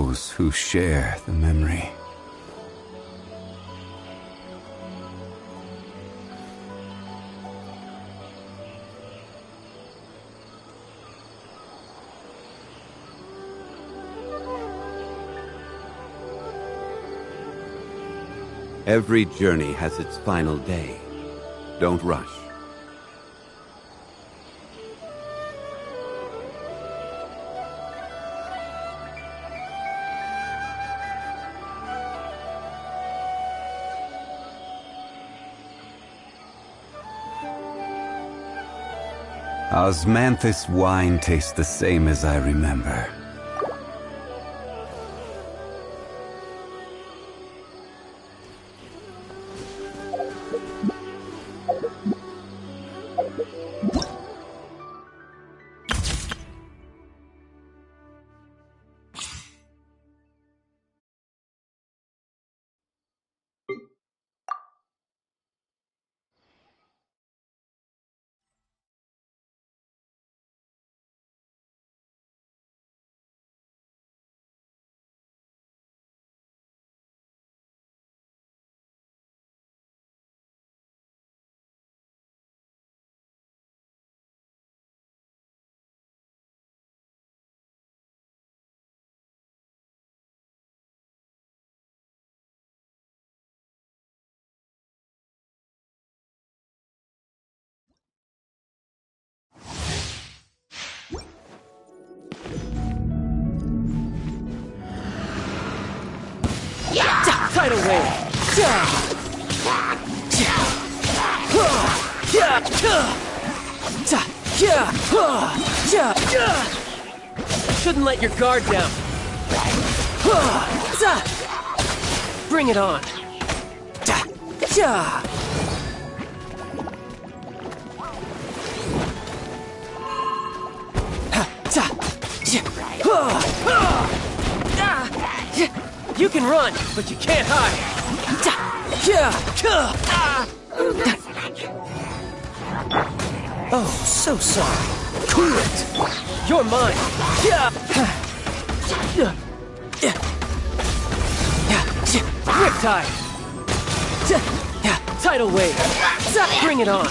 those who share the memory. Every journey has its final day. Don't rush. Osmanthus wine tastes the same as I remember. Tidal wave! Shouldn't let your guard down. Bring it on. You can run, but you can't hide. Oh, so sorry. Cool it. You're mine. Riptide. Tidal wave. Bring it on.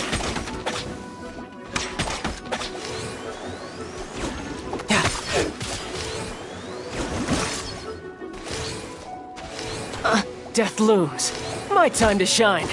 Death looms. My time to shine.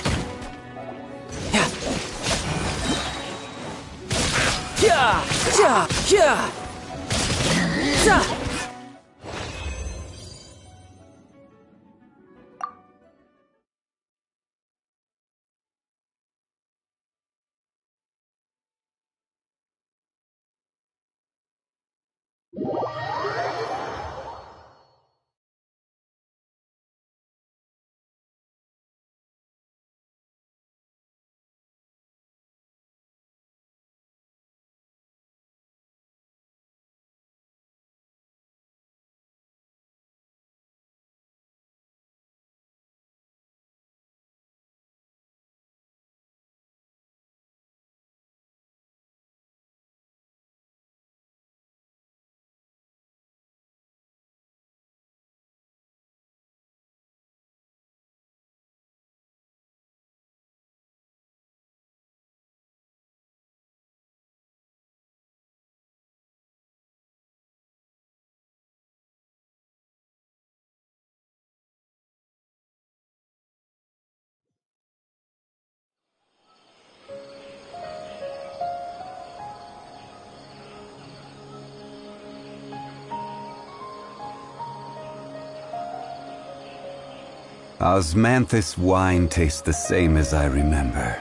Osmanthus wine tastes the same as I remember.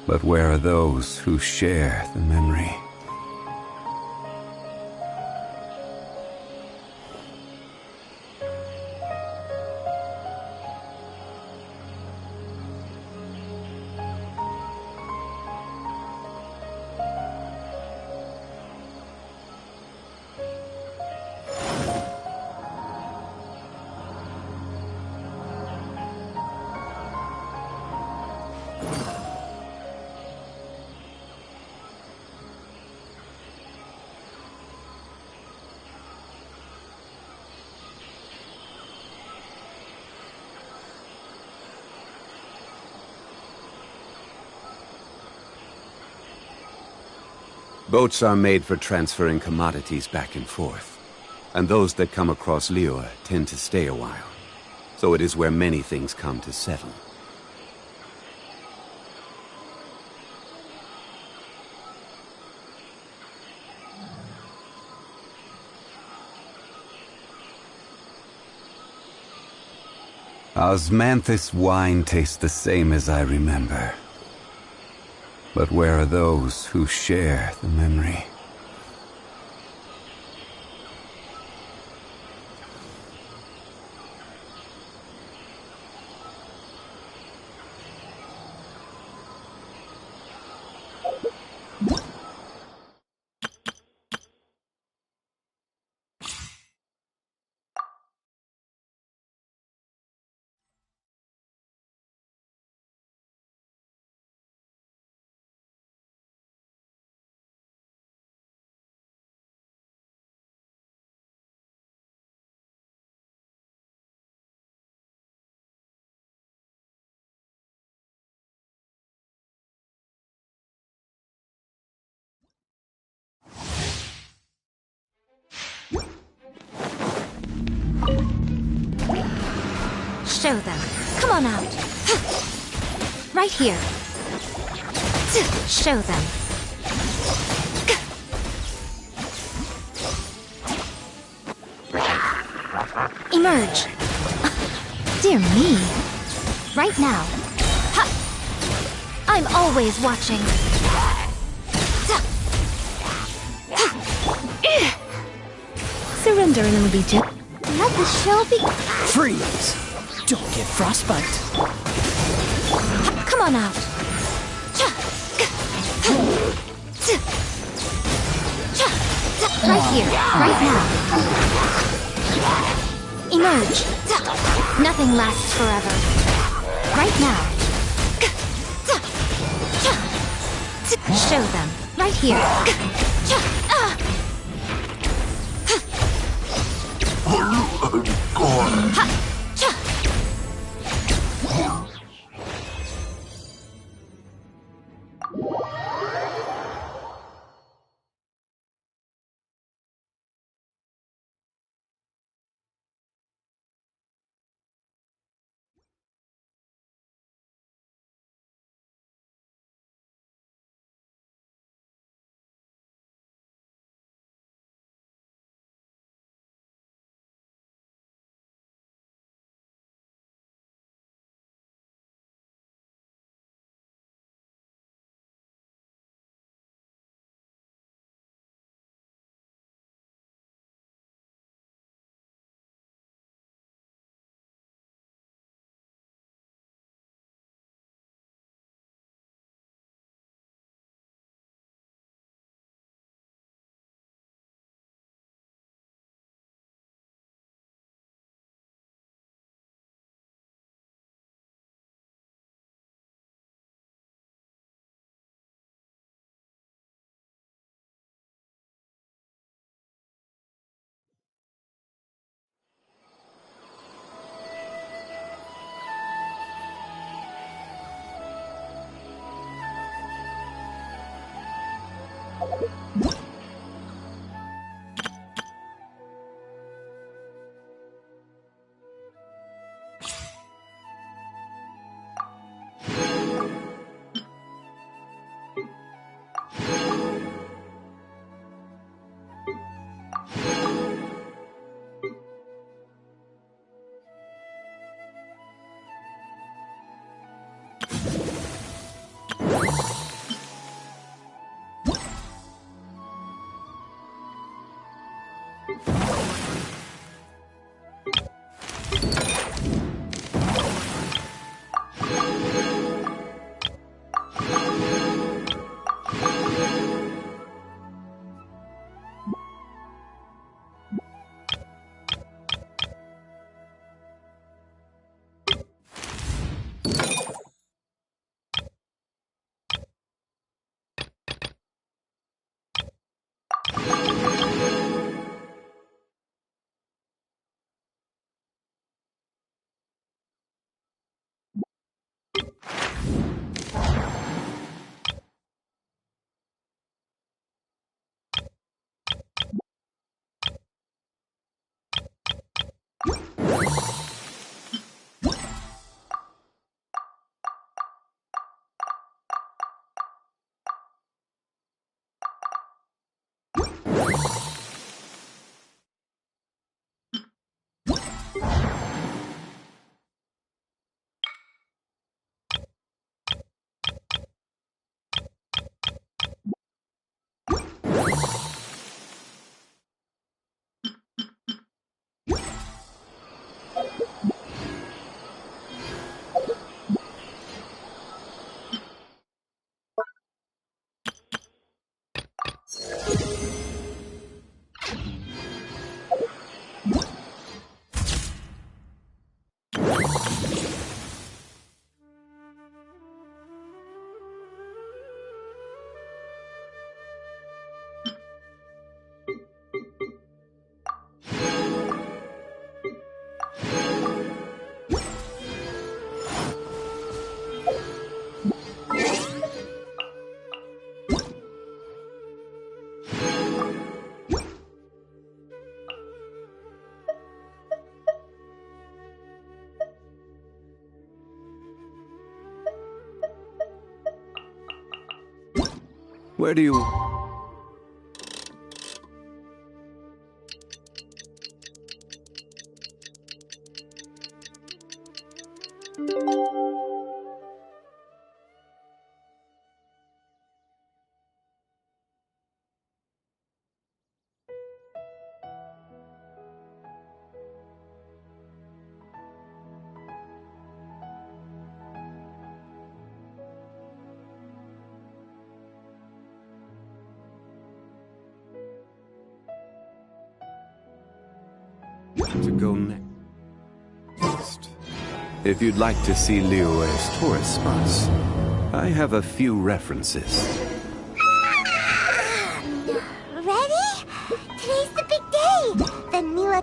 But where are those who share the memory? Boats are made for transferring commodities back and forth. And those that come across Lior tend to stay a while. So it is where many things come to settle. Osmanthus wine tastes the same as I remember. But where are those who share the memory? Show them. Come on out. Right here. Show them. Emerge. Dear me. Right now. Ha! I'm always watching. Surrender and it'll be just. Let the show be. Freeze! Don't get frostbite. Come on out. Right here, right now. Emerge. Nothing lasts forever. Right now. Show them. Right here. Where do you... to go next. If you'd like to see Liyue's tourist spots, I have a few references. Ready? Today's the big day! The Mila...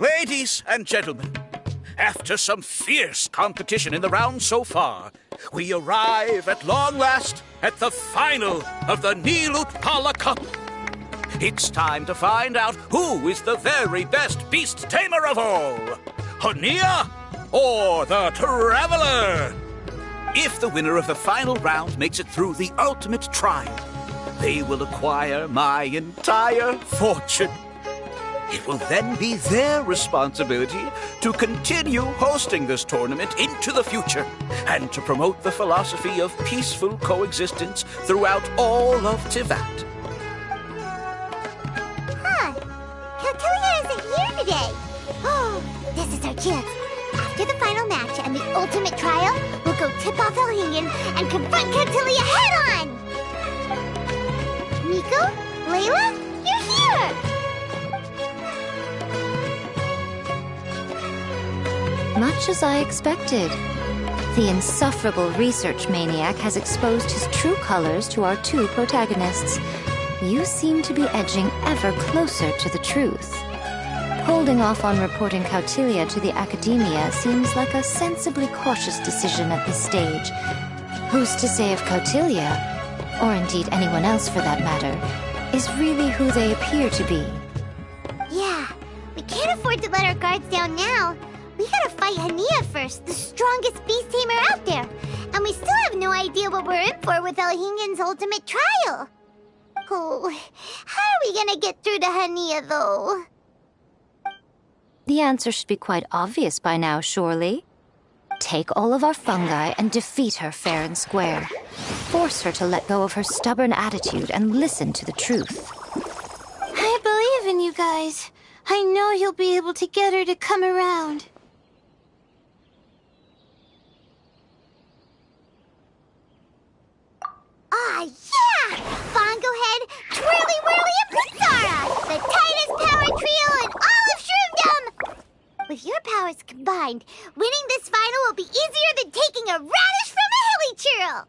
Ladies and gentlemen, after some fierce competition in the round so far, we arrive at long last at the final of the Nilutpala Cup. It's time to find out who is the very best beast tamer of all, Hania or the Traveler. If the winner of the final round makes it through the ultimate trial, they will acquire my entire fortune. It will then be their responsibility to continue hosting this tournament into the future and to promote the philosophy of peaceful coexistence throughout all of Tivat. Huh. Cotilia isn't here today. Oh, this is our chance. After the final match and the ultimate trial, we'll go tip off Elhingen and confront Cotilia head-on! Nico? Layla? You're here! Much as I expected. The insufferable research maniac has exposed his true colors to our two protagonists. You seem to be edging ever closer to the truth. Holding off on reporting Cotilia to the Academia seems like a sensibly cautious decision at this stage. Who's to say if Cotilia, or indeed anyone else for that matter, is really who they appear to be? Yeah, we can't afford to let our guards down now. We gotta fight Hania first, the strongest beast tamer out there. And we still have no idea what we're in for with Elhingen's ultimate trial. Oh, how are we gonna get through to Hania, though? The answer should be quite obvious by now, surely. Take all of our fungi and defeat her fair and square. Force her to let go of her stubborn attitude and listen to the truth. I believe in you guys. I know you'll be able to get her to come around. Ah, yeah! Bongo Head, Twirly Whirly, and Pizarra! The tightest power trio in all of Shroomdom! With your powers combined, winning this final will be easier than taking a radish from a hilly churl!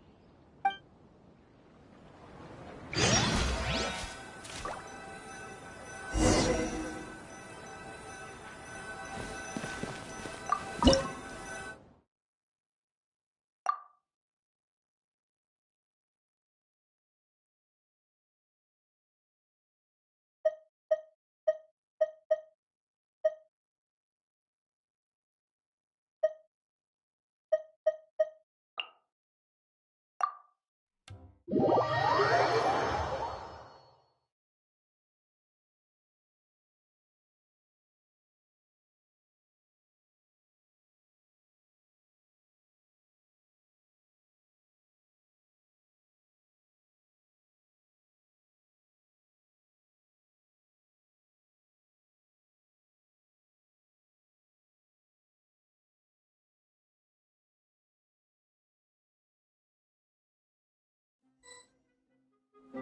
The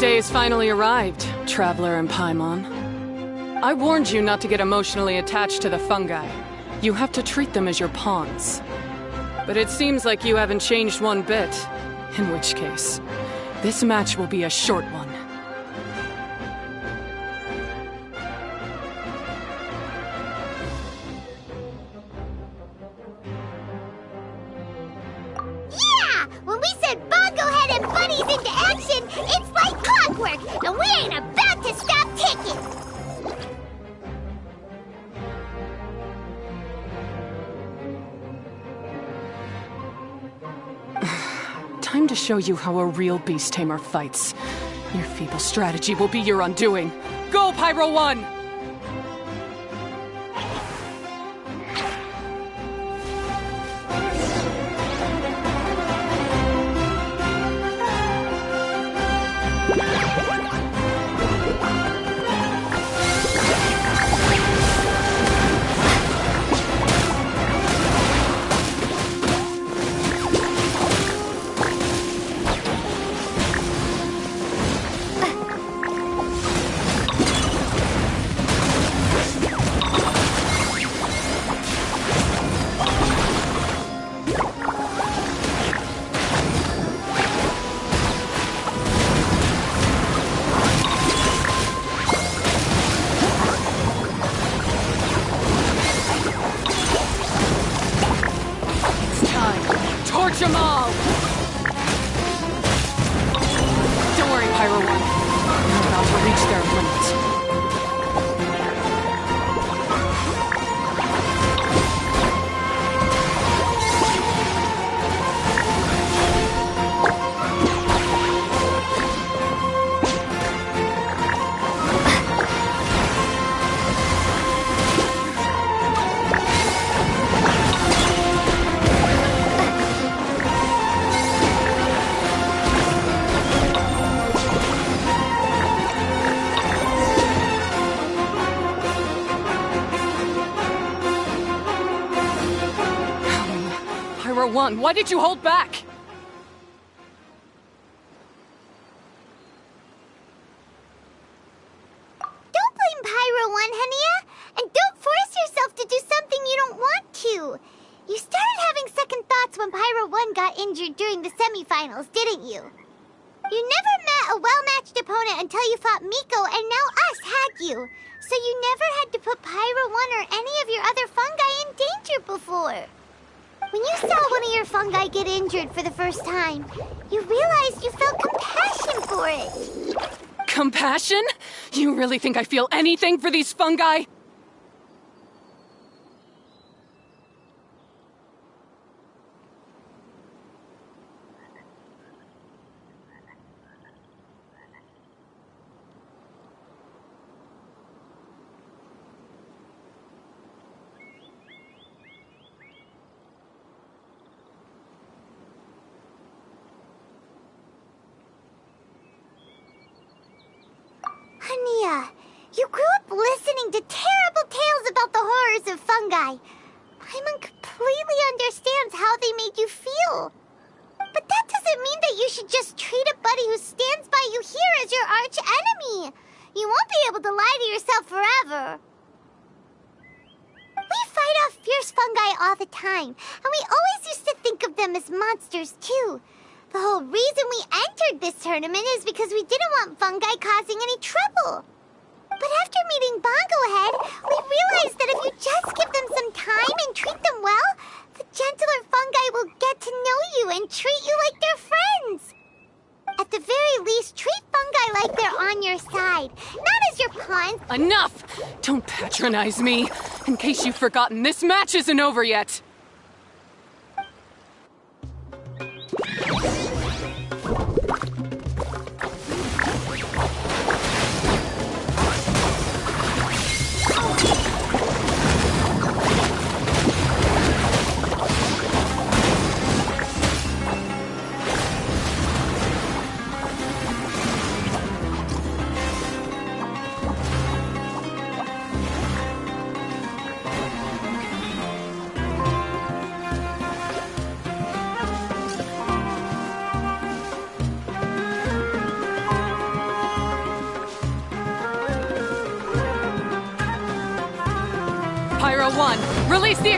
day has finally arrived, Traveler and Paimon. I warned you not to get emotionally attached to the fungi. You have to treat them as your pawns. But it seems like you haven't changed one bit. In which case, this match will be a short one. Yeah! When we send Bongo Head and Bunnies into action, it's like clockwork, and we ain't about to stop ticking! Time to show you how a real beast tamer fights. Your feeble strategy will be your undoing. Go, Pyro 1! Torch 'em all! Don't worry, Pyro 1. You're about to reach their limit. Pyro 1, why did you hold back? Don't blame Pyro 1, Hania! And don't force yourself to do something you don't want to! You started having second thoughts when Pyro 1 got injured during the semifinals, didn't you? You never met a well-matched opponent until you fought Miko, and now us had you. So you never had to put Pyro 1 or any of your other fungi in danger before. When you saw one of your fungi get injured for the first time, you realized you felt compassion for it. Compassion? You really think I feel anything for these fungi? Hania, you grew up listening to terrible tales about the horrors of fungi. Paimon completely understands how they made you feel. But that doesn't mean that you should just treat a buddy who stands by you here as your arch enemy. You won't be able to lie to yourself forever. We fight off fierce fungi all the time, and we always used to think of them as monsters too. The whole reason we entered this tournament is because we didn't want fungi causing any trouble. But after meeting Bongo Head, we realized that if you just give them some time and treat them well, the gentler fungi will get to know you and treat you like their friends. At the very least, treat fungi like they're on your side, not as your pawns. Enough! Don't patronize me. In case you've forgotten, this match isn't over yet. Pyro 1, release the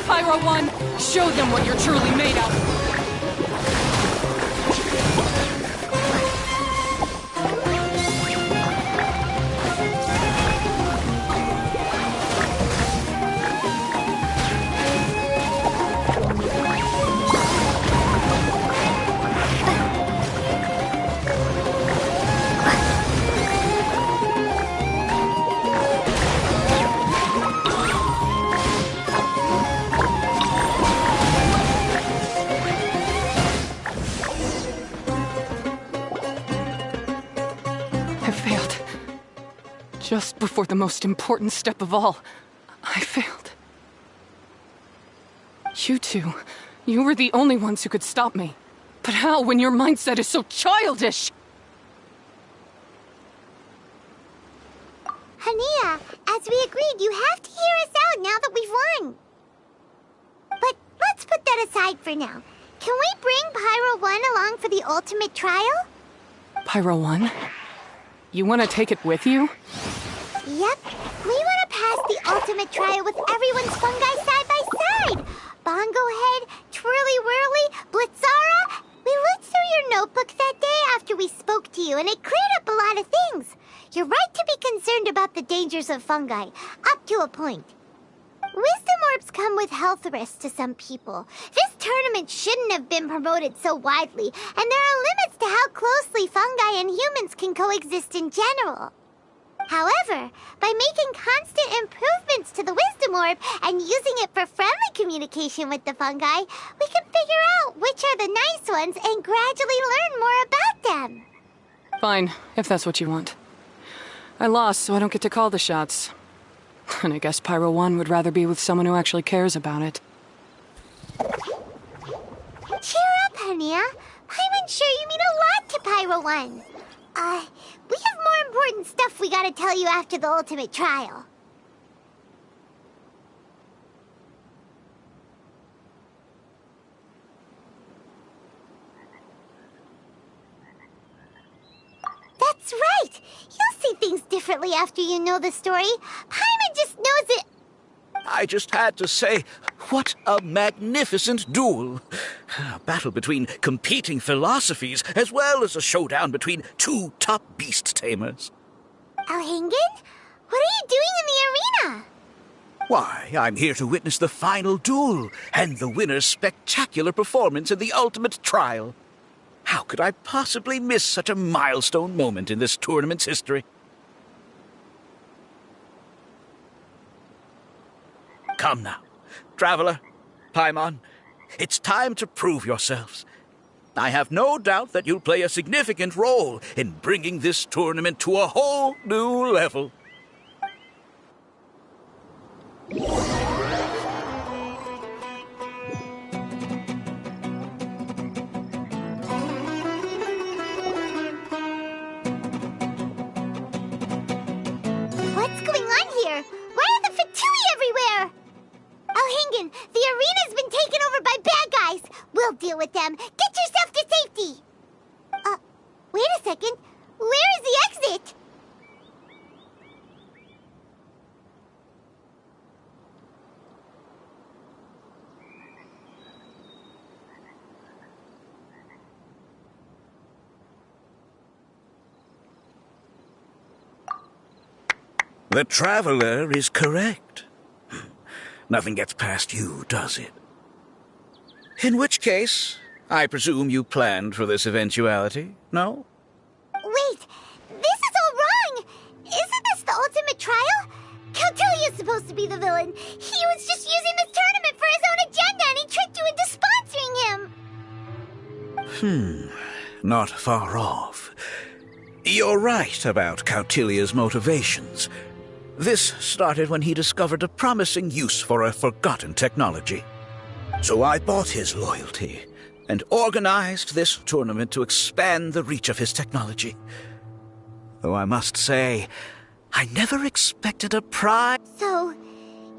Pyro 1! Show them what you're truly made of! I failed. Just before the most important step of all, I failed. You two, you were the only ones who could stop me. But how when your mindset is so childish? Hania, as we agreed, you have to hear us out now that we've won. But let's put that aside for now. Can we bring Pyro 1 along for the ultimate trial? Pyro 1? You want to take it with you? Yep. We want to pass the ultimate trial with everyone's fungi side by side. Bongo Head, Twirly Whirly, Blitzara. We looked through your notebook that day after we spoke to you, and it cleared up a lot of things. You're right to be concerned about the dangers of fungi, up to a point. Wisdom orbs come with health risks to some people. This tournament shouldn't have been promoted so widely, and there are limits to how closely fungi and humans can coexist in general. However, by making constant improvements to the Wisdom Orb and using it for friendly communication with the fungi, we can figure out which are the nice ones and gradually learn more about them. Fine, if that's what you want. I lost, so I don't get to call the shots. And I guess Pyro 1 would rather be with someone who actually cares about it. Cheer up, Hania. I'm sure you mean a lot to Pyro 1. We have more important stuff we gotta tell you after the ultimate trial. That's right! You'll see things differently after you know the story. Paimon just knows it I just had to say, what a magnificent duel. A battle between competing philosophies, as well as a showdown between two top beast tamers. Alhingen? What are you doing in the arena? Why, I'm here to witness the final duel and the winner's spectacular performance in the ultimate trial. How could I possibly miss such a milestone moment in this tournament's history? Come now, Traveler, Paimon, it's time to prove yourselves. I have no doubt that you'll play a significant role in bringing this tournament to a whole new level. What's going on here? Why are the Fatui everywhere? Alhingen, the arena's been taken over by bad guys. We'll deal with them. Get yourself to safety. Wait a second. Where is the exit? The Traveler is correct. Nothing gets past you, does it? In which case, I presume you planned for this eventuality, no? Wait, this is all wrong. Isn't this the ultimate trial? Cautilia's supposed to be the villain. He was just using this tournament for his own agenda and he tricked you into sponsoring him. Not far off. You're right about Cautilia's motivations. This started when he discovered a promising use for a forgotten technology. So I bought his loyalty and organized this tournament to expand the reach of his technology. Though I must say, I never expected a prize. So,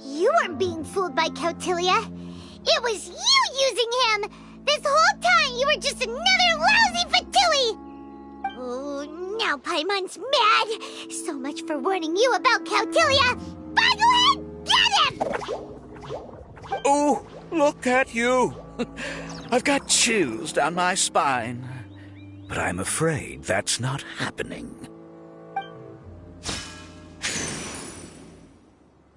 you weren't being fooled by Cautilia. It was you using him! This whole time you were just another lousy Fatui! Oh, now Paimon's mad! So much for warning you about Cautilia! Boglehead, get him! Oh, look at you! I've got chills down my spine. But I'm afraid that's not happening.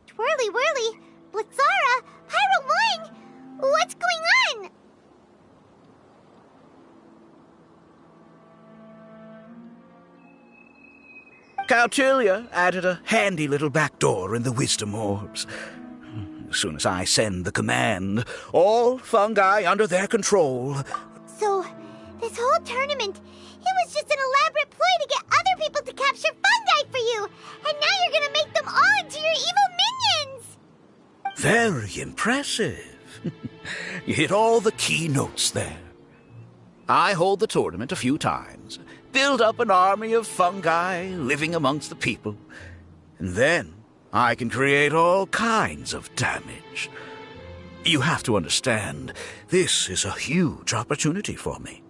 Twirly whirly, Blitzara, Pyro Wing! What's going on? Cautilia added a handy little back door in the wisdom orbs. As soon as I send the command, all fungi under their control. So, this whole tournament, it was just an elaborate ploy to get other people to capture fungi for you! And now you're gonna make them all into your evil minions! Very impressive. You hit all the key notes there. I hold the tournament a few times, build up an army of fungi living amongst the people, and then I can create all kinds of damage. You have to understand, this is a huge opportunity for me.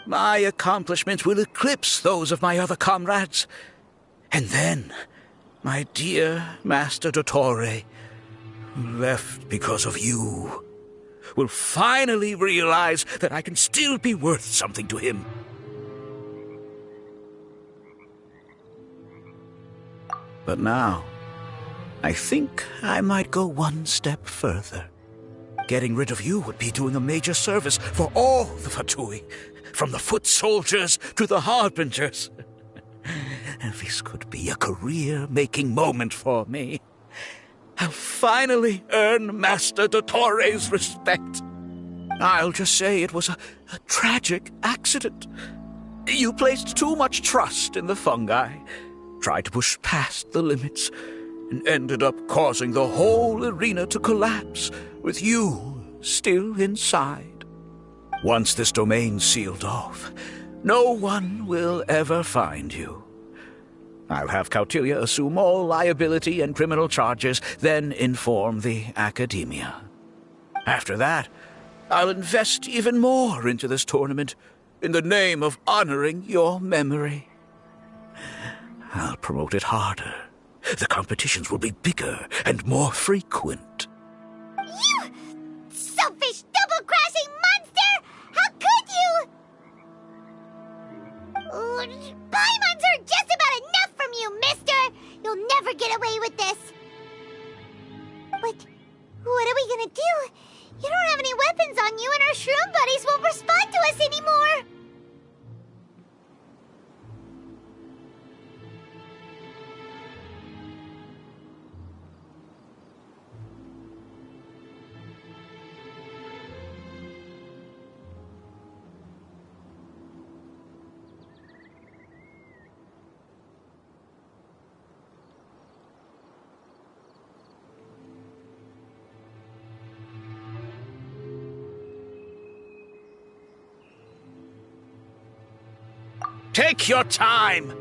My accomplishments will eclipse those of my other comrades. And then, my dear Master Dottore, who left because of you, will finally realize that I can still be worth something to him. But now, I think I might go one step further. Getting rid of you would be doing a major service for all the Fatui, from the foot soldiers to the harbingers. And this could be a career-making moment for me. I'll finally earn Master Dottore's respect. I'll just say it was a tragic accident. You placed too much trust in the fungi, tried to push past the limits, and ended up causing the whole arena to collapse, with you still inside. Once this domain's sealed off, no one will ever find you. I'll have Cautilia assume all liability and criminal charges, then inform the Academia. After that, I'll invest even more into this tournament, in the name of honoring your memory. I'll promote it harder, the competitions will be bigger and more frequent. You selfish, double-crashing monster! How could you? Paimons are just about enough from you, mister! You'll never get away with this. But what are we gonna do? You don't have any weapons on you, and our shroom buddies won't respond to us anymore! Take your time.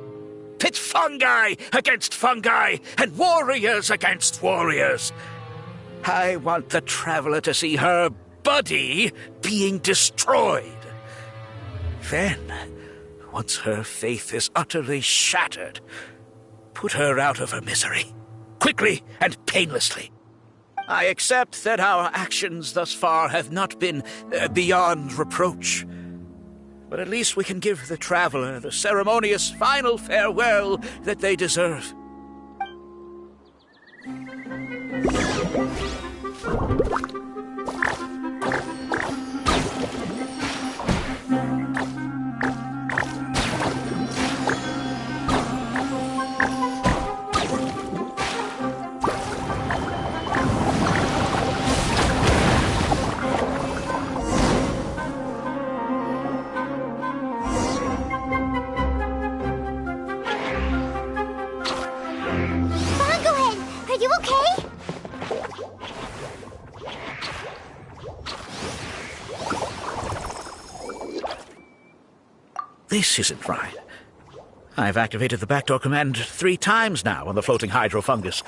Pit fungi against fungi and warriors against warriors. I want the traveler to see her buddy being destroyed. Then, once her faith is utterly shattered, put her out of her misery, quickly and painlessly. I accept that our actions thus far have not been beyond reproach. But at least we can give the traveler the ceremonious final farewell that they deserve. Are you okay? This isn't right. I've activated the backdoor command 3 times now on the floating hydrofungus.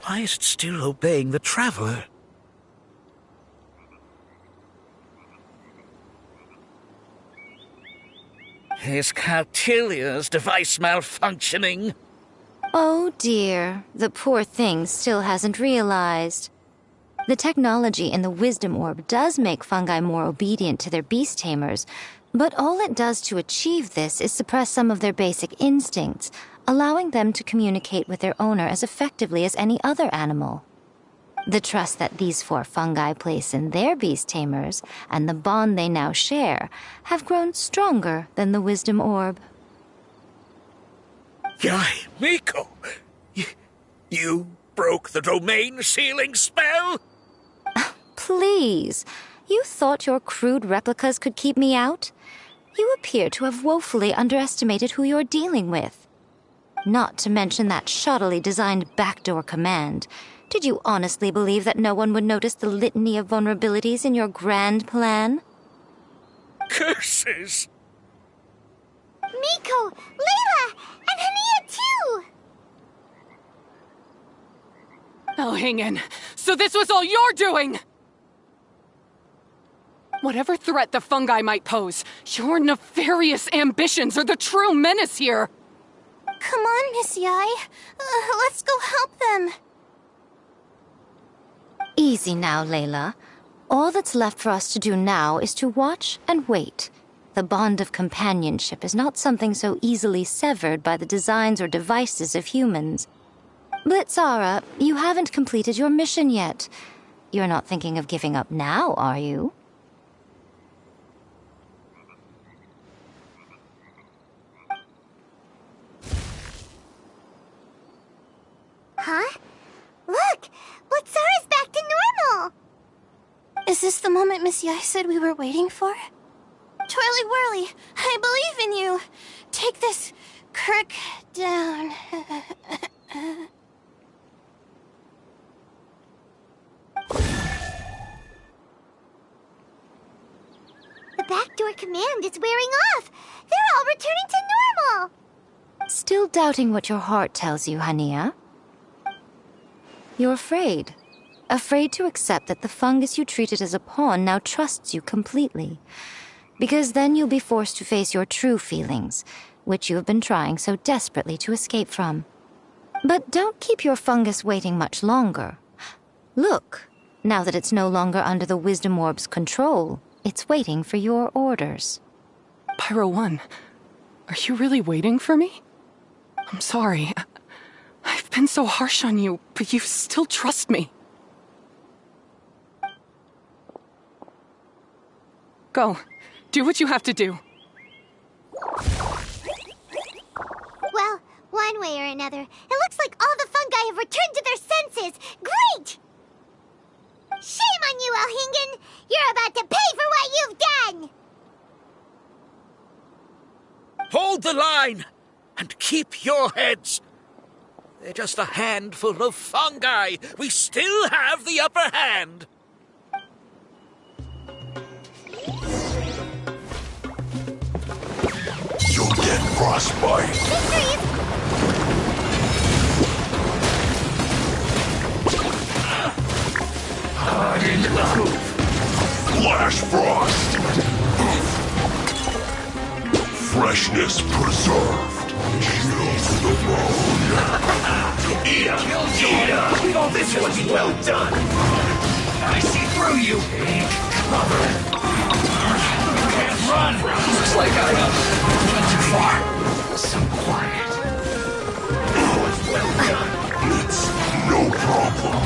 Why is it still obeying the traveler? Is Cautilia's device malfunctioning? Oh dear, the poor thing still hasn't realized. The technology in the Wisdom Orb does make fungi more obedient to their beast tamers, but all it does to achieve this is suppress some of their basic instincts, allowing them to communicate with their owner as effectively as any other animal. The trust that these 4 fungi place in their beast tamers, and the bond they now share, have grown stronger than the Wisdom Orb. Yai, Miko! You broke the domain sealing spell? Please, you thought your crude replicas could keep me out? You appear to have woefully underestimated who you're dealing with. Not to mention that shoddily designed backdoor command. Did you honestly believe that no one would notice the litany of vulnerabilities in your grand plan? Curses! Miko, Layla, and Hania too! Oh, hang in. So this was all you're doing! Whatever threat the fungi might pose, your nefarious ambitions are the true menace here! Come on, Miss Yai. Let's go help them. Easy now, Layla. All that's left for us to do now is to watch and wait. The bond of companionship is not something so easily severed by the designs or devices of humans. Blitzara, you haven't completed your mission yet. You're not thinking of giving up now, are you? Huh? Look! Blitzara's back to normal! Is this the moment Miss Yai said we were waiting for? Twirly Whirly, I believe in you! Take this crook down. The backdoor command is wearing off! They're all returning to normal! Still doubting what your heart tells you, Hania? You're afraid. Afraid to accept that the fungus you treated as a pawn now trusts you completely. Because then you'll be forced to face your true feelings, which you have been trying so desperately to escape from. But don't keep your fungus waiting much longer. Look, now that it's no longer under the Wisdom Orb's control, it's waiting for your orders. Pyro 1, are you really waiting for me? I'm sorry. I've been so harsh on you, but you still trust me. Go. Do what you have to do. Well, one way or another, it looks like all the fungi have returned to their senses. Great! Shame on you, Elhingen! You're about to pay for what you've done! Hold the line and keep your heads. They're just a handful of fungi. We still have the upper hand. You'll get frostbite. Victory is... Hard into the hoop. Flash frost. Freshness preserved. Chill to the bone. Eat 'em. Oh, this was well done. I see through you. Take cover. You can't run. Looks like I went too far. So quiet. It was well done. It's no problem.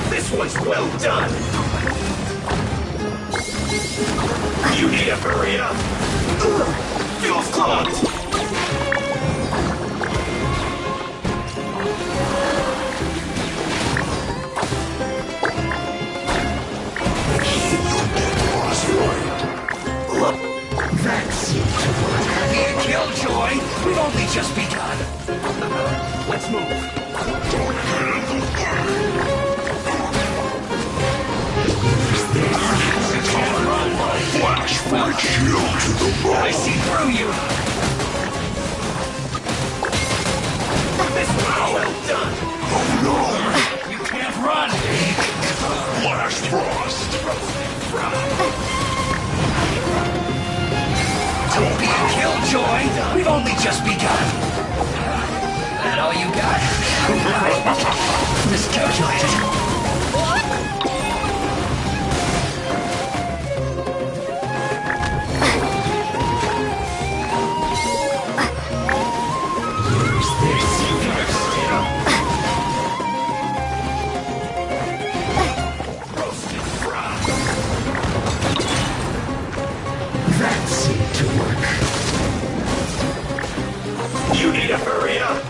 This was well done. You need to hurry up. Fuel's clogged. That seemed to work. Need a killjoy? We've only just begun. Let's move. Flash for chill to the bone. I see through you. This was well done. Oh no! You can't run. Flash frost. Don't be a killjoy. We've only just begun. That all you got? Miscalculated. Use this. Roasted frog. That seemed to work. You need to hurry up.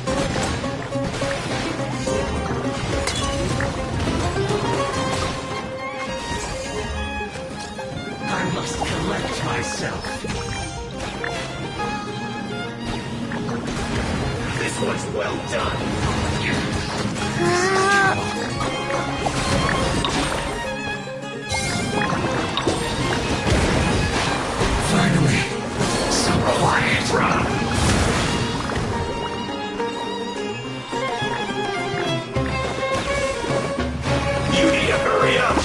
I must collect myself. This was well done. Finally, some quiet. You need to hurry up.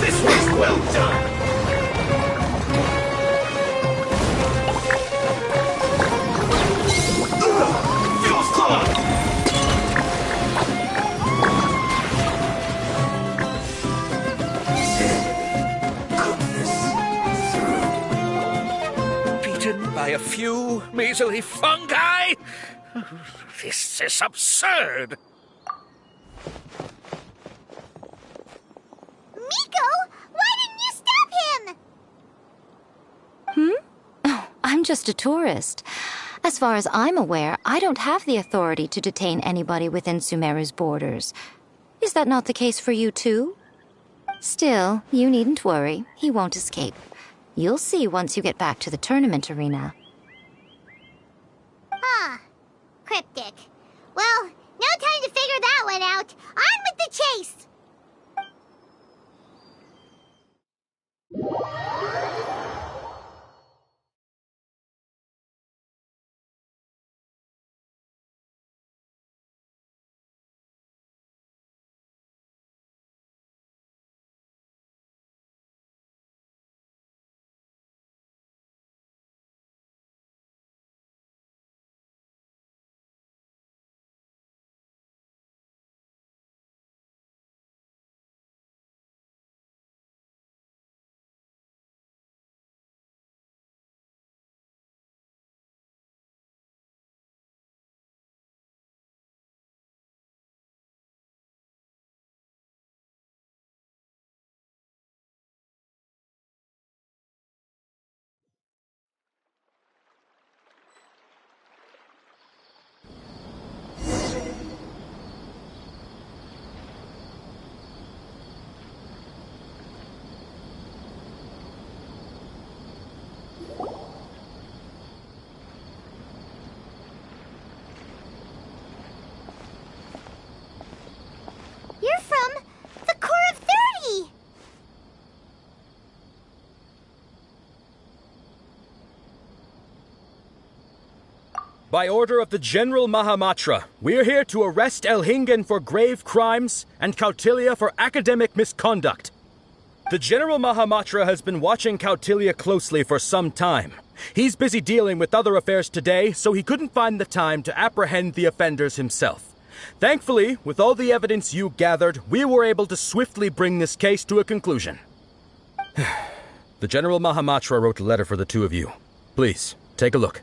This was well done. Fuel's clogged. Beaten by a few measly fungi? This is absurd. Miko! Why didn't you stop him? Oh, I'm just a tourist. As far as I'm aware, I don't have the authority to detain anybody within Sumeru's borders. Is that not the case for you too? Still, you needn't worry. He won't escape. You'll see once you get back to the tournament arena. Huh. Cryptic. Well, no time to figure that one out. On with the chase! By order of the General Mahamatra, we're here to arrest Elhingen for grave crimes and Kautilya for academic misconduct. The General Mahamatra has been watching Kautilya closely for some time. He's busy dealing with other affairs today, so he couldn't find the time to apprehend the offenders himself. Thankfully, with all the evidence you gathered, we were able to swiftly bring this case to a conclusion. The General Mahamatra wrote a letter for the two of you. Please, take a look.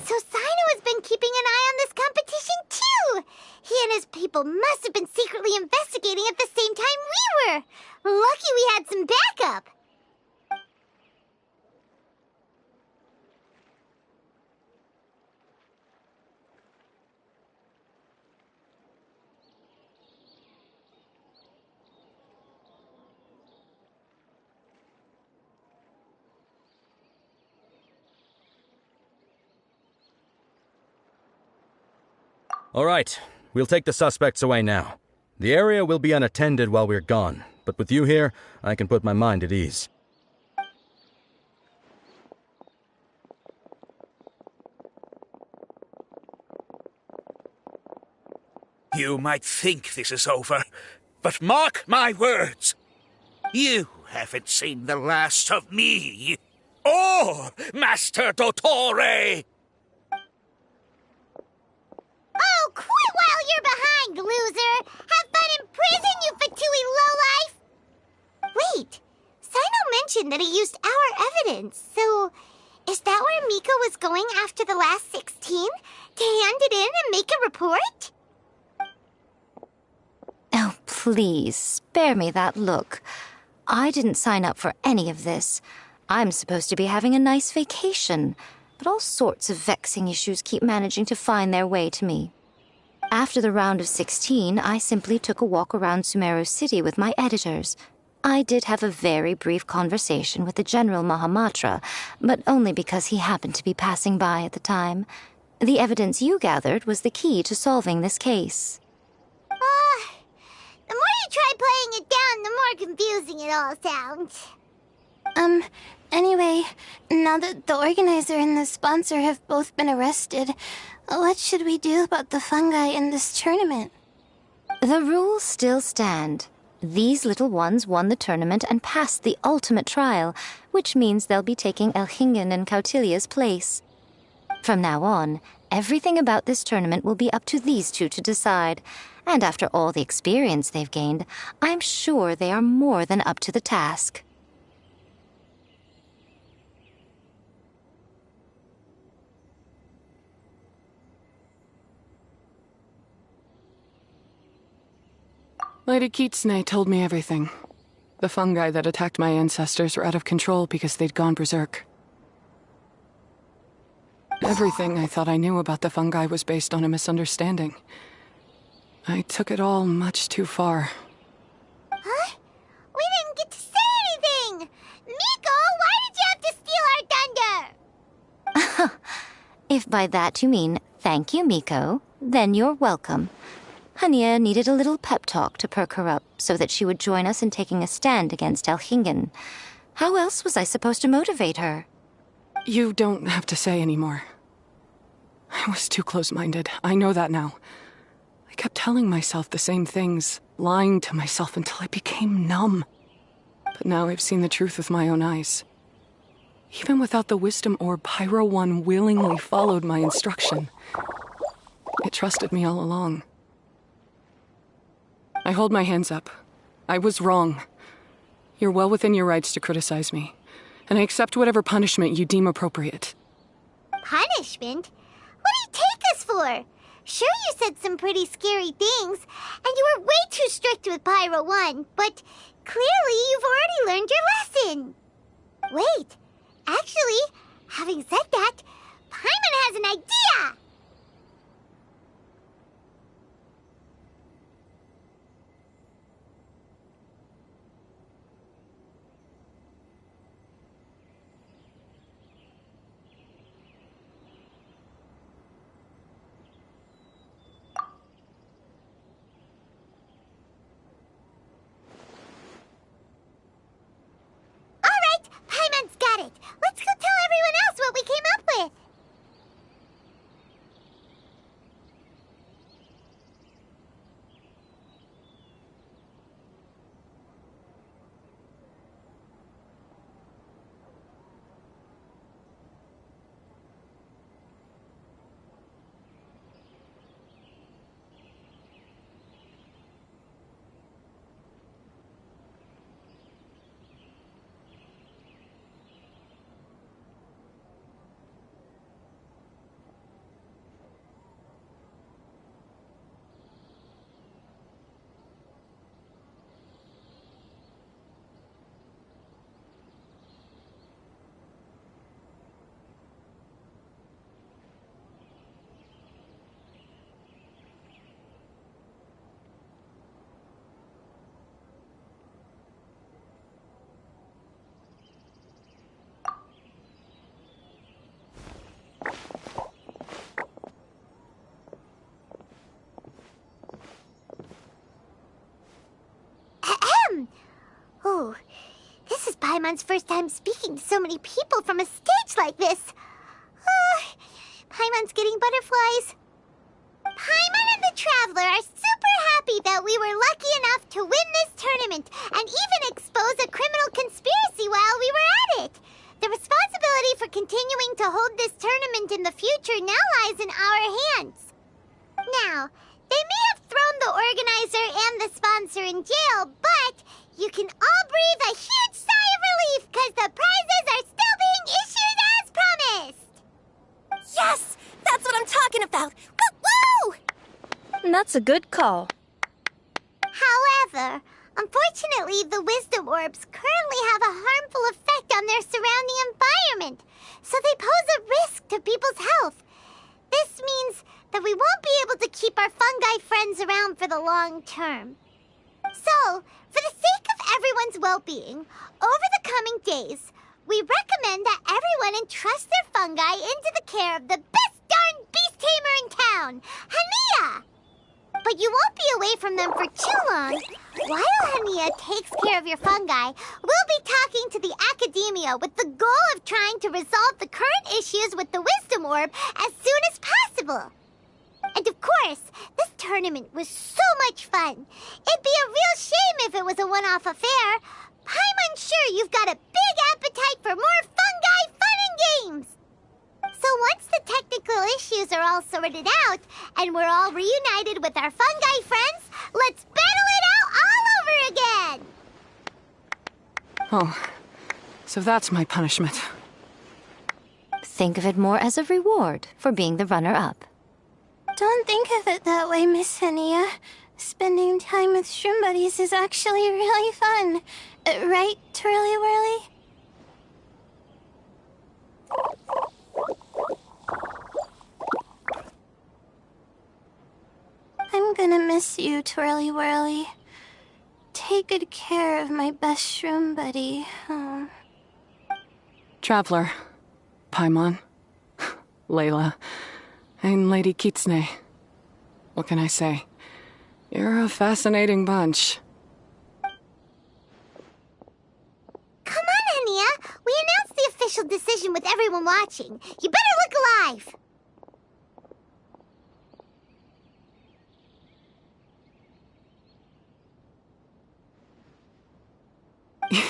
So Sino has been keeping an eye on this competition, too! He and his people must have been secretly investigating at the same time we were! Lucky we had some backup! All right, we'll take the suspects away now. The area will be unattended while we're gone, but with you here, I can put my mind at ease. You might think this is over, but mark my words. You haven't seen the last of me, or Master Dottore! Oh, quit while you're behind, loser! Have fun in prison, you fatui lowlife! Wait, Sino mentioned that he used our evidence, so is that where Miko was going after the last 16? To hand it in and make a report? Oh, please, spare me that look. I didn't sign up for any of this. I'm supposed to be having a nice vacation, but all sorts of vexing issues keep managing to find their way to me. After the round of 16, I simply took a walk around Sumeru City with my editors. I did have a very brief conversation with the General Mahamatra, but only because he happened to be passing by at the time. The evidence you gathered was the key to solving this case. The more you try playing it down, the more confusing it all sounds. Anyway, now that the organizer and the sponsor have both been arrested, what should we do about the fungi in this tournament? The rules still stand. These little ones won the tournament and passed the ultimate trial, which means they'll be taking Elhingen and Kautilya's place. From now on, everything about this tournament will be up to these two to decide. And after all the experience they've gained, I'm sure they are more than up to the task. Lady Kitsune told me everything. The fungi that attacked my ancestors were out of control because they'd gone berserk. Everything I thought I knew about the fungi was based on a misunderstanding. I took it all much too far. Huh? We didn't get to say anything! Miko, why did you have to steal our thunder? If by that you mean thank you, Miko, then you're welcome. Hania needed a little pep talk to perk her up so that she would join us in taking a stand against Elhingen. How else was I supposed to motivate her? You don't have to say anymore. I was too close-minded. I know that now. I kept telling myself the same things, lying to myself until I became numb. But now I've seen the truth with my own eyes. Even without the wisdom orb, Pyro 1 willingly followed my instruction. It trusted me all along. I hold my hands up. I was wrong. You're well within your rights to criticize me, and I accept whatever punishment you deem appropriate. Punishment? What do you take us for? Sure, you said some pretty scary things, and you were way too strict with Pyro 1, but clearly you've already learned your lesson. Wait, actually, having said that, Paimon has an idea! Got it. Let's go tell everyone else what we came up with. Oh, this is Paimon's first time speaking to so many people from a stage like this. Paimon's getting butterflies. Paimon and the Traveler are super happy that we were lucky enough to win this tournament and even expose a criminal conspiracy while we were at it. The responsibility for continuing to hold this tournament in the future now lies in our hands. Now, they may have thrown the organizer and the sponsor in jail, but you can all breathe a huge sigh of relief because the prizes are still being issued as promised! Yes! That's what I'm talking about! Woo-woo! That's a good call. However, unfortunately, the wisdom orbs currently have a harmful effect on their surrounding environment, so they pose a risk to people's health. This means that we won't be able to keep our fungi friends around for the long term. So, for the sake of everyone's well-being, over the coming days, we recommend that everyone entrust their fungi into the care of the best darn beast tamer in town, Hania! But you won't be away from them for too long. While Hania takes care of your fungi, we'll be talking to the academia with the goal of trying to resolve the current issues with the wisdom orb as soon as possible. And of course, this tournament was so much fun. It'd be a real shame if it was a one-off affair. I'm unsure you've got a big appetite for more fungi fun and games. So once the technical issues are all sorted out, and we're all reunited with our fungi friends, let's battle it out all over again! Oh, so that's my punishment. Think of it more as a reward for being the runner-up. Don't think of it that way, Miss Hania. Spending time with shroom buddies is actually really fun. Right, Twirly Whirly? I'm gonna miss you, Twirly Whirly. Take good care of my best shroom buddy. Oh. Traveler, Paimon, Layla, and Lady Kitsune. What can I say? You're a fascinating bunch. Come on, Hania. We announced the official decision with everyone watching. You better look alive.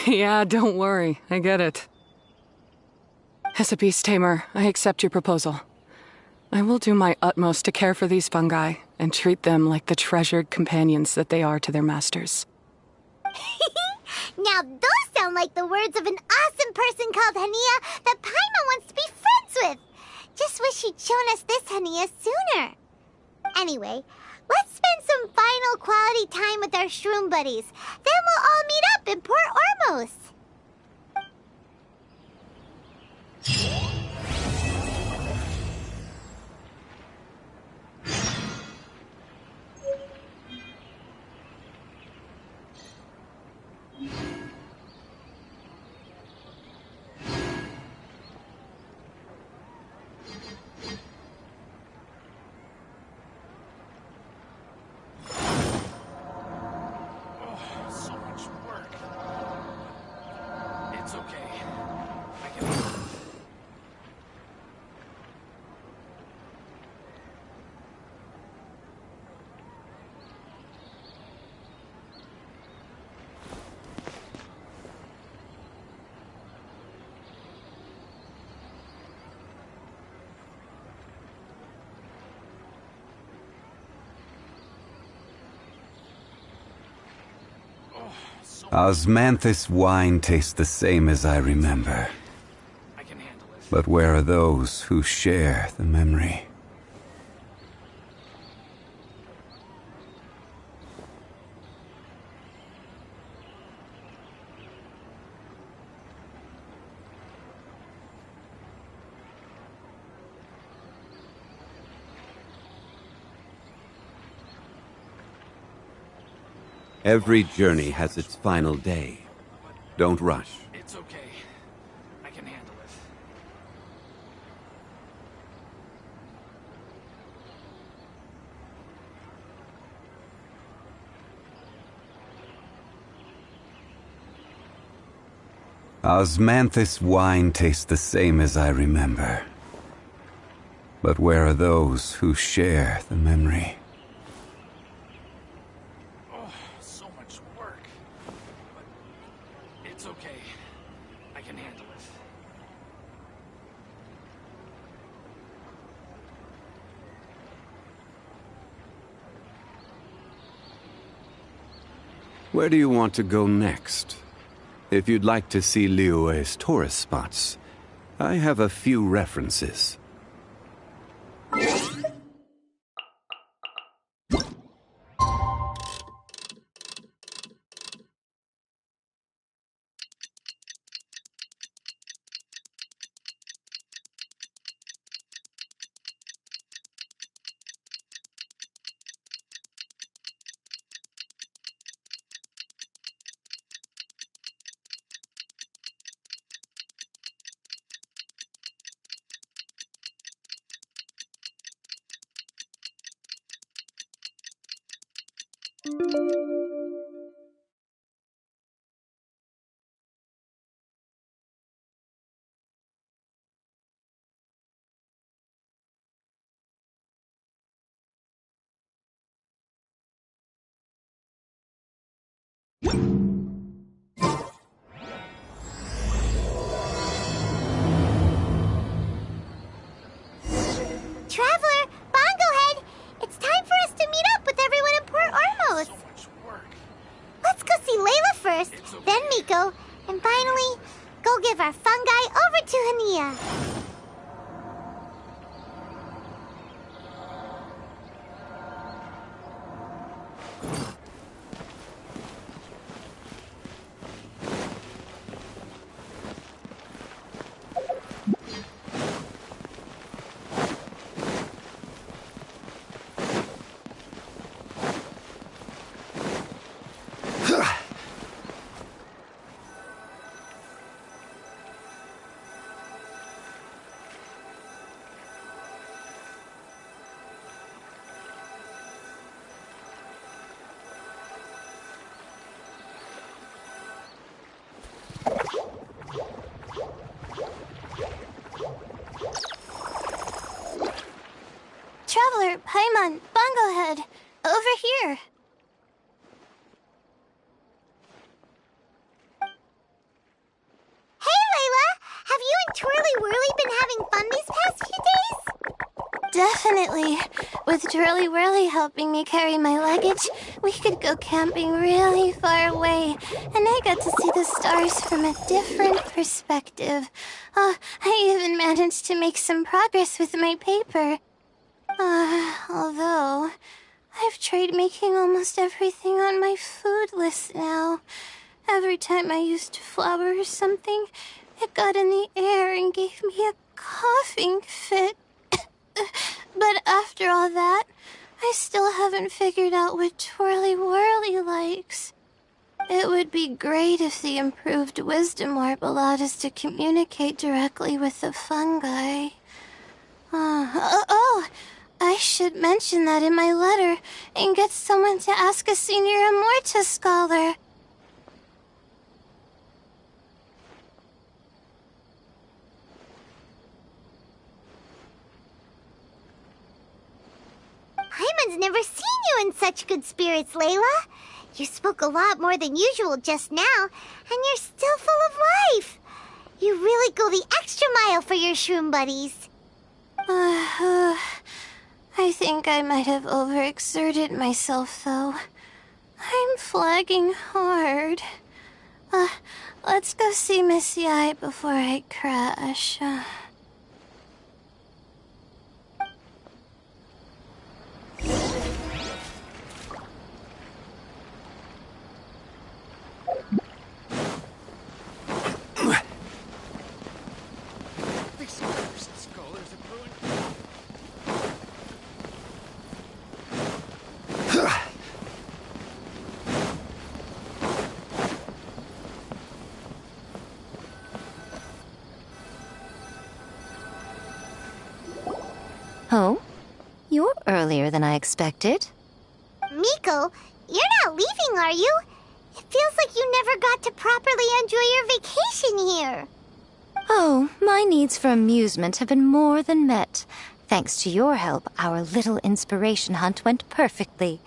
Yeah, don't worry. I get it. As a beast tamer, I accept your proposal. I will do my utmost to care for these fungi and treat them like the treasured companions that they are to their masters. Now those sound like the words of an awesome person called Hania that Paimon wants to be friends with. Just wish she'd shown us this Hania sooner. Anyway, let's spend some final quality time with our shroom buddies. Then we'll all meet up in Port Ormos. Osmanthus wine tastes the same as I remember. But where are those who share the memory? Every journey has its final day. Don't rush. It's okay. I can handle it. Osmanthus wine tastes the same as I remember. But where are those who share the memory? So much work. But it's okay. I can handle it. Where do you want to go next? If you'd like to see Liyue's tourist spots, I have a few references. Traveler, Bongohead, it's time for us to meet up with everyone in Port Ormos. So much work. Let's go see Layla first, then Miko, and finally, go give our fungi over to Hania. Traveler, Paimon, Bongo Head, over here. Hey, Layla! Have you and Twirly Whirly been having fun these past few days? Definitely. With Twirly Whirly helping me carry my luggage, we could go camping really far away, and I got to see the stars from a different perspective. Oh, I even managed to make some progress with my paper. Although, I've tried making almost everything on my food list now. Every time I used flour or something, it got in the air and gave me a coughing fit. But after all that, I still haven't figured out what Twirly Whirly likes. It would be great if the improved wisdom orb allowed us to communicate directly with the fungi. I should mention that in my letter and get someone to ask a senior Amorta scholar. Paimon's never seen you in such good spirits, Layla. You spoke a lot more than usual just now, and you're still full of life. You really go the extra mile for your shroom buddies. I think I might have overexerted myself, though. I'm flagging hard. Let's go see Miss Yai before I crash. Oh? You're earlier than I expected. Miko, you're not leaving, are you? It feels like you never got to properly enjoy your vacation here. Oh, my needs for amusement have been more than met. Thanks to your help, our little inspiration hunt went perfectly.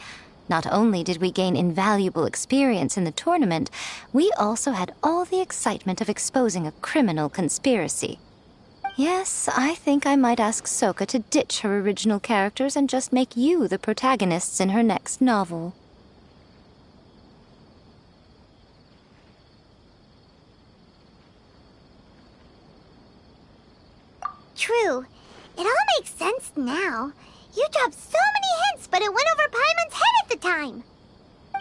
Not only did we gain invaluable experience in the tournament, we also had all the excitement of exposing a criminal conspiracy. Yes, I think I might ask Soka to ditch her original characters and just make you the protagonists in her next novel. True. It all makes sense now. You dropped so many hints, but it went over Paimon's head at the time.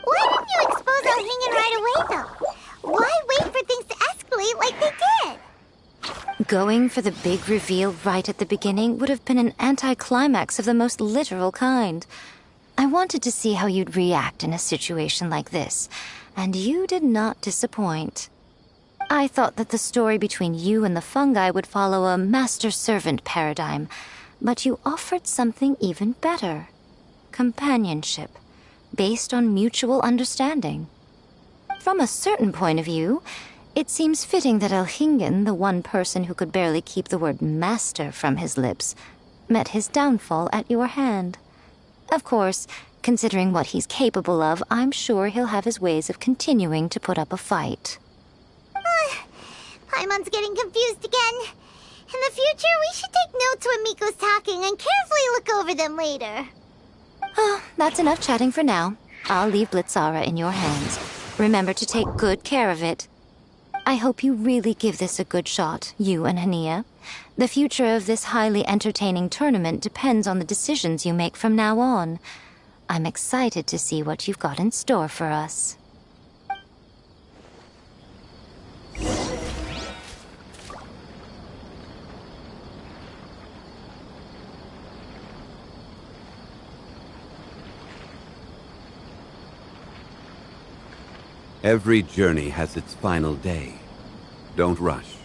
Why didn't you expose Elhingen right away, though? Why wait for things to escalate like they did? Going for the big reveal right at the beginning would have been an anticlimax of the most literal kind. I wanted to see how you'd react in a situation like this, and you did not disappoint. I thought that the story between you and the fungi would follow a master-servant paradigm, but you offered something even better. Companionship, based on mutual understanding. From a certain point of view, it seems fitting that Elhingen, the one person who could barely keep the word master from his lips, met his downfall at your hand. Of course, considering what he's capable of, I'm sure he'll have his ways of continuing to put up a fight. Paimon's getting confused again. In the future, we should take notes when Miko's talking and carefully look over them later. Oh, that's enough chatting for now. I'll leave Blitzara in your hands. Remember to take good care of it. I hope you really give this a good shot, you and Hania. The future of this highly entertaining tournament depends on the decisions you make from now on. I'm excited to see what you've got in store for us. Every journey has its final day. Don't rush.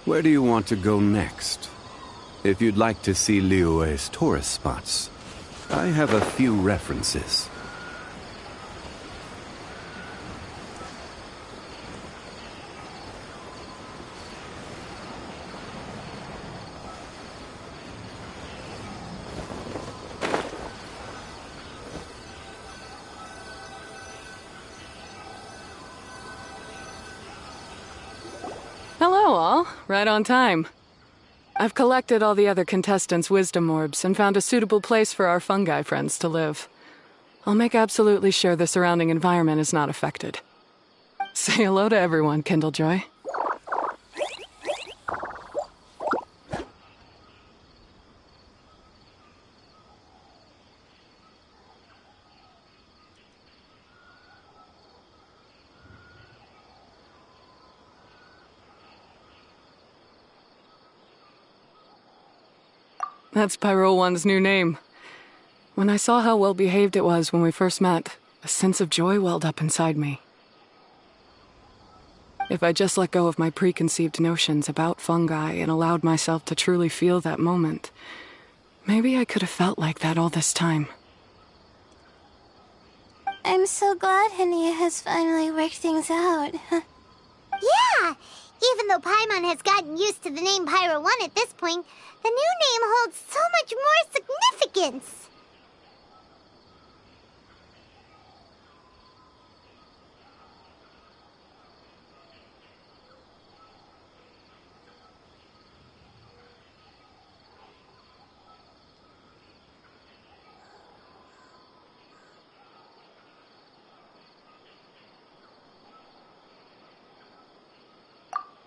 Where do you want to go next? If you'd like to see Liyue's tourist spots, I have a few references. Hello, all. Right on time. I've collected all the other contestants' wisdom orbs and found a suitable place for our fungi friends to live. I'll make absolutely sure the surrounding environment is not affected. Say hello to everyone, Kindlejoy. That's Pyro One's new name. When I saw how well behaved it was when we first met, a sense of joy welled up inside me. If I just let go of my preconceived notions about fungi and allowed myself to truly feel that moment, maybe I could have felt like that all this time. I'm so glad Hania has finally worked things out. Yeah! Even though Paimon has gotten used to the name Pyro 1 at this point, the new name holds so much more significance!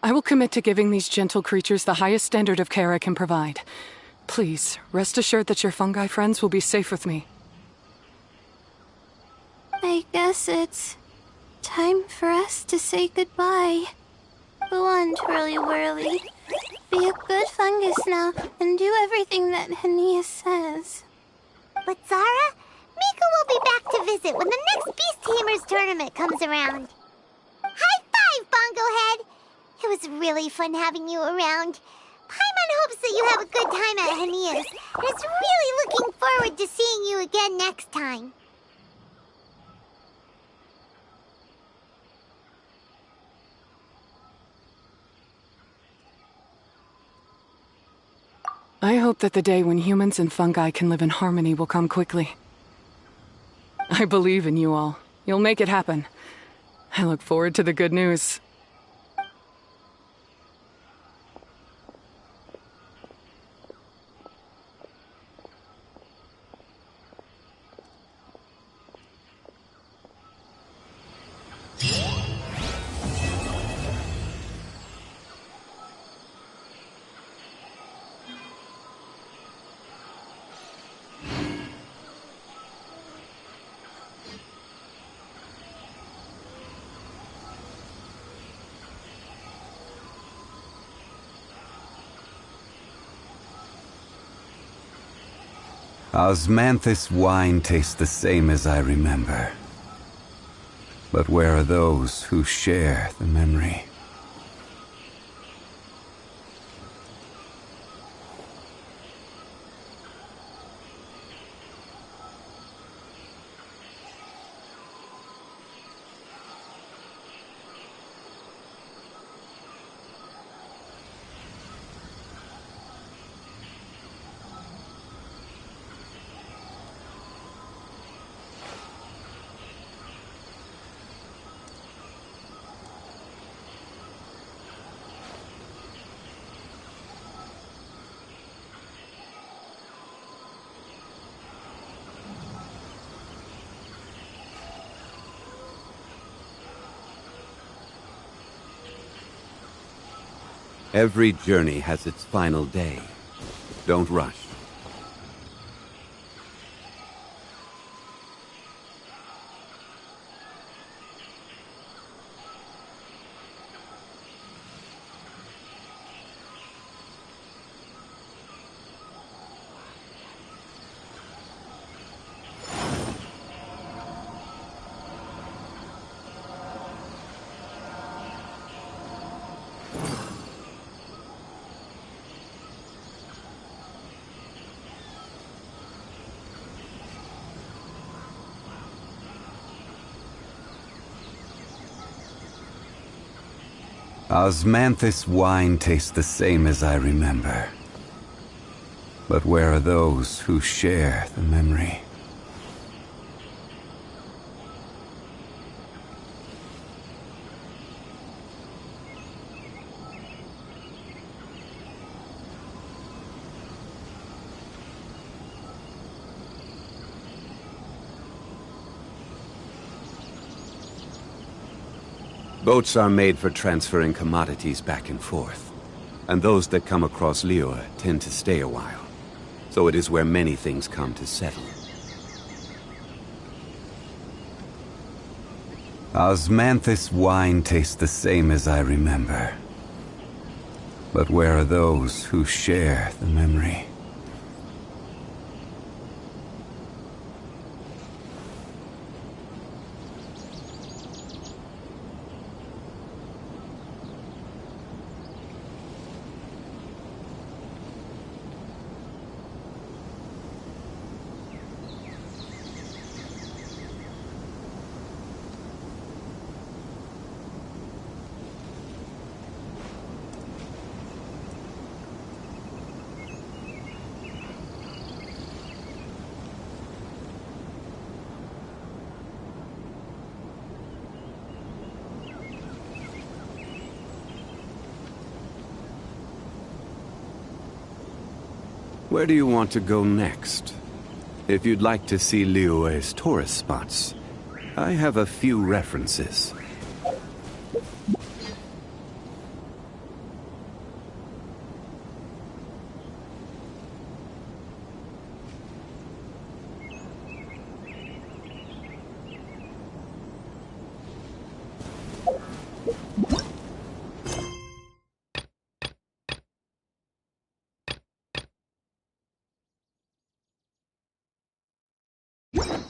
I will commit to giving these gentle creatures the highest standard of care I can provide. Please, rest assured that your fungi friends will be safe with me. I guess it's time for us to say goodbye. Go on, Twirly Whirly. Be a good fungus now and do everything that Hania says. But Zara, Mika will be back to visit when the next Beast Tamers tournament comes around. High five, Bongo Head! It was really fun having you around. Paimon hopes that you have a good time at Hania's, and is really looking forward to seeing you again next time. I hope that the day when humans and fungi can live in harmony will come quickly. I believe in you all. You'll make it happen. I look forward to the good news. Osmanthus wine tastes the same as I remember. But where are those who share the memory? Every journey has its final day. Don't rush. Osmanthus wine tastes the same as I remember. But where are those who share the memory? Boats are made for transferring commodities back and forth. And those that come across Liyue tend to stay a while. So it is where many things come to settle. Osmanthus wine tastes the same as I remember. But where are those who share the memory? Where do you want to go next? If you'd like to see Liyue's tourist spots, I have a few references. You